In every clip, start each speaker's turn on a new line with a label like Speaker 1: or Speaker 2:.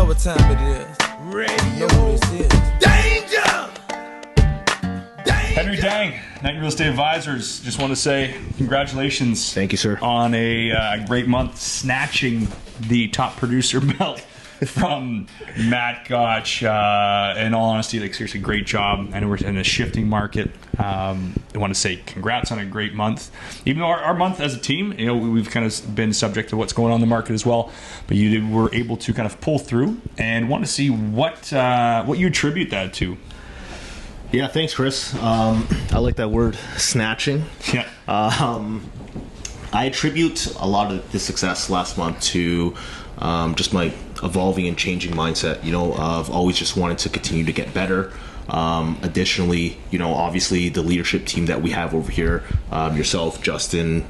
Speaker 1: know what time it is. Radio. Danger!
Speaker 2: Henry Dang, Knighton Real Estate Advisors. Just want to say congratulations.
Speaker 3: Thank you, sir.
Speaker 2: On a great month, snatching the top producer belt from Matt Gotch. In all honesty, like seriously, great job. I know we're in a shifting market. I want to say congrats on a great month. Even though our month as a team, you know, we've kind of been subject to what's going on in the market as well. But you were able to kind of pull through, and want to see what you attribute that to.
Speaker 3: Yeah, thanks, Chris. I like that word, snatching.
Speaker 2: Yeah.
Speaker 3: I attribute a lot of the success last month to just my evolving and changing mindset. You know, I've always just wanted to continue to get better. Additionally, you know, obviously the leadership team that we have over here, yourself, Justin,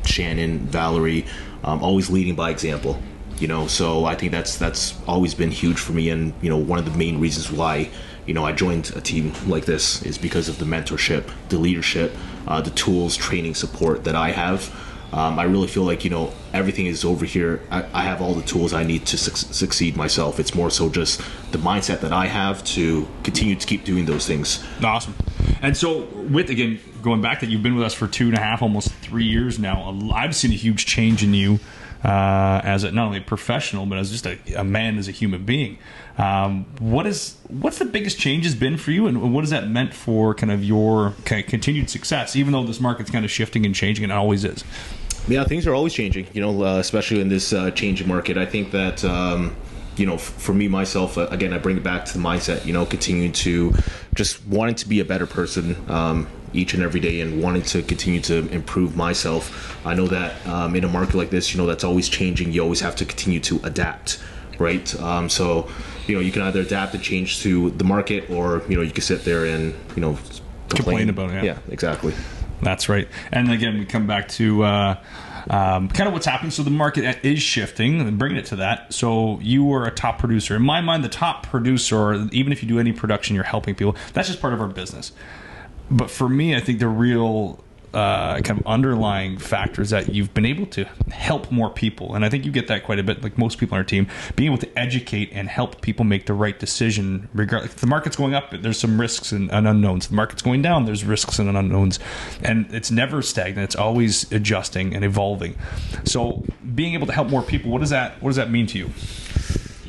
Speaker 3: Shannon, Valerie, always leading by example. You know, so I think that's always been huge for me, and you know, one of the main reasons why, you know, I joined a team like this is because of the mentorship, the leadership, the tools, training, support that I have. I really feel like, you know, everything is over here. I have all the tools I need to succeed myself. It's more so just the mindset that I have to continue to keep doing those things.
Speaker 2: Awesome. And so with, again, going back that you've been with us for 2.5, almost 3 years now, I've seen a huge change in you as not only a professional, but as just a man, as a human being. What's the biggest changes been for you, and what has that meant for kind of your kind of continued success, even though this market's kind of shifting and changing, and it always is?
Speaker 3: Yeah, things are always changing, you know, especially in this changing market. I think that, you know, for me, myself, again, I bring it back to the mindset, you know, continuing to just wanting to be a better person each and every day, and wanting to continue to improve myself. I know that in a market like this, you know, that's always changing. You always have to continue to adapt, right? So, you know, you can either adapt and change to the market, or, you know, you can sit there and, you know,
Speaker 2: complain about it.
Speaker 3: Yeah, exactly.
Speaker 2: That's right. And again, we come back to kind of what's happening. So the market is shifting, and bringing it to that. So you are a top producer. In my mind, the top producer, even if you do any production, you're helping people. That's just part of our business. But for me, I think the real kind of underlying factor is that you've been able to help more people. And I think you get that quite a bit, like most people on our team, being able to educate and help people make the right decision. Regardless, if the market's going up, there's some risks and unknowns. If the market's going down, there's risks and unknowns. And it's never stagnant. It's always adjusting and evolving. So being able to help more people, what does that mean to you?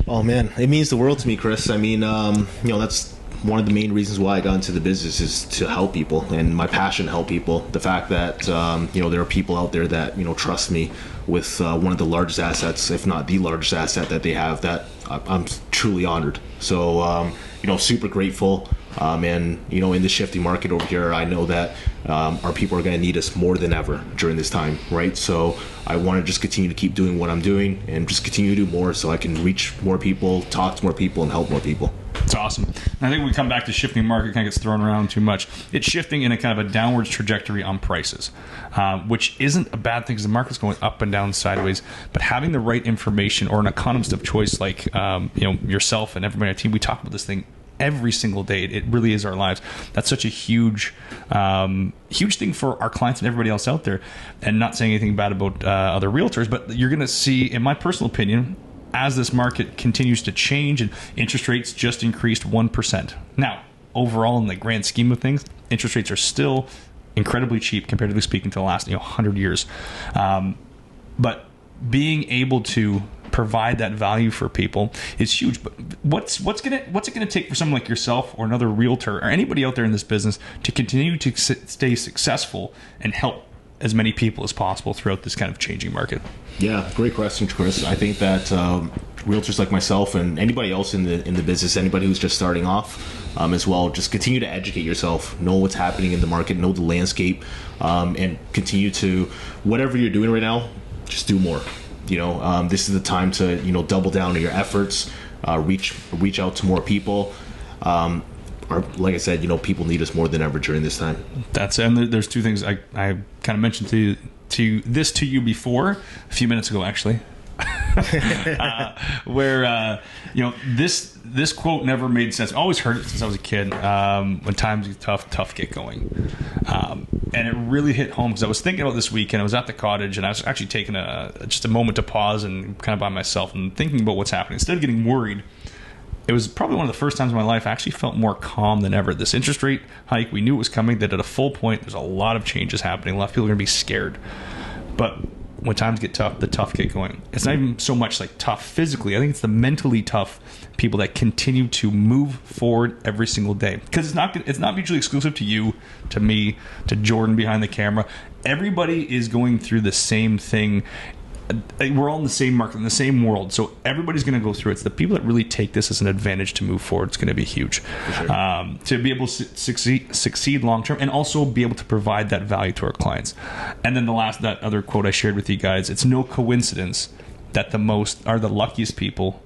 Speaker 3: Oh, man, it means the world to me, Chris. I mean, you know, that's one of the main reasons why I got into the business, is to help people, and my passion to help people. The fact that, you know, there are people out there that, you know, trust me with one of the largest assets, if not the largest asset that they have, that I'm truly honored. So, you know, super grateful. And, you know, in the shifting market over here, I know that our people are going to need us more than ever during this time, right? So I want to just continue to keep doing what I'm doing, and just continue to do more so I can reach more people, talk to more people, and help more people.
Speaker 2: It's awesome. And I think when we come back to shifting market, kind of gets thrown around too much. It's shifting in a kind of a downwards trajectory on prices, which isn't a bad thing because the market's going up and down sideways. But having the right information, or an economist of choice like you know, yourself and everybody on our team, we talk about this thing every single day. It really is our lives. That's such a huge thing for our clients and everybody else out there. And not saying anything bad about other realtors, but you're going to see, in my personal opinion, as this market continues to change, and interest rates just increased 1%. Now, overall, in the grand scheme of things, interest rates are still incredibly cheap, comparatively speaking, to the last 100 years. But being able to provide that value for people is huge. But what's it gonna take for someone like yourself, or another realtor, or anybody out there in this business, to continue to stay successful and help as many people as possible throughout this kind of changing market?
Speaker 3: Yeah, great question, Chris. I think that realtors like myself, and anybody else in the business, anybody who's just starting off as well, just continue to educate yourself, know what's happening in the market, know the landscape, and continue to, whatever you're doing right now, just do more. You know, this is the time to, you know, double down on your efforts, reach out to more people. Or, like I said, you know, people need us more than ever during this time.
Speaker 2: And there's two things I kind of mentioned to you before, a few minutes ago actually, where you know, this quote never made sense. I always heard it since I was a kid. When times get tough get going. And it really hit home because I was thinking about this weekend. I was at the cottage and I was actually taking just a moment to pause and kind of by myself and thinking about what's happening. Instead of getting worried, it was probably one of the first times in my life I actually felt more calm than ever. This interest rate hike, we knew it was coming. That at a full point, there's a lot of changes happening. A lot of people are going to be scared. But when times get tough, the tough get going. It's not even so much like tough physically. I think it's the mentally tough people that continue to move forward every single day. Because it's not mutually exclusive to you, to me, to Jordan behind the camera. Everybody is going through the same thing. We're all in the same market, in the same world, so everybody's going to go through it. It's the people that really take this as an advantage to move forward. It's going to be huge. For sure. To be able to succeed long term, and also be able to provide that value to our clients. And then that other quote I shared with you guys: it's no coincidence that the luckiest people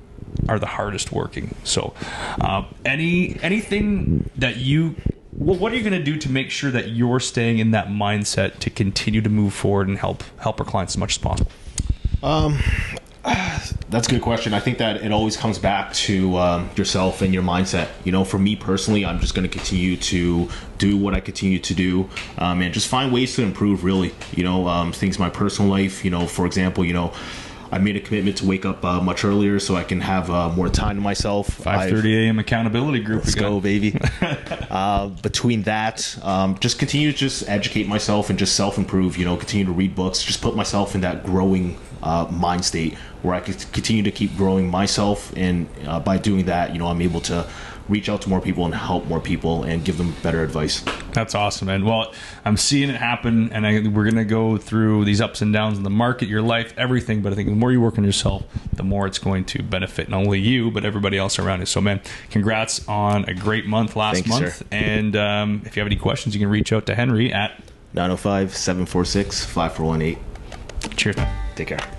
Speaker 2: are the hardest working. So, anything that what are you going to do to make sure that you're staying in that mindset to continue to move forward and help our clients as much as possible?
Speaker 3: That's a good question. I think that it always comes back to yourself and your mindset. For me personally, I'm just going to continue to do what I continue to do, and just find ways to improve. Really, things in my personal life. For example, I made a commitment to wake up much earlier so I can have more time to myself.
Speaker 2: 5:30 a.m. accountability group.
Speaker 3: Let's go, baby. Between that, just continue to just educate myself and just self-improve, continue to read books, just put myself in that growing mind state where I can continue to keep growing myself. And by doing that, I'm able to reach out to more people and help more people and give them better advice.
Speaker 2: That's awesome, man. Well, I'm seeing it happen, and we're going to go through these ups and downs in the market, your life, everything. But I think the more you work on yourself, the more it's going to benefit not only you, but everybody else around you. So, man, congrats on a great month last month. Sir. And if you have any questions, you can reach out to Henry at
Speaker 3: 905-746-5418.
Speaker 2: Cheers.
Speaker 3: Take care.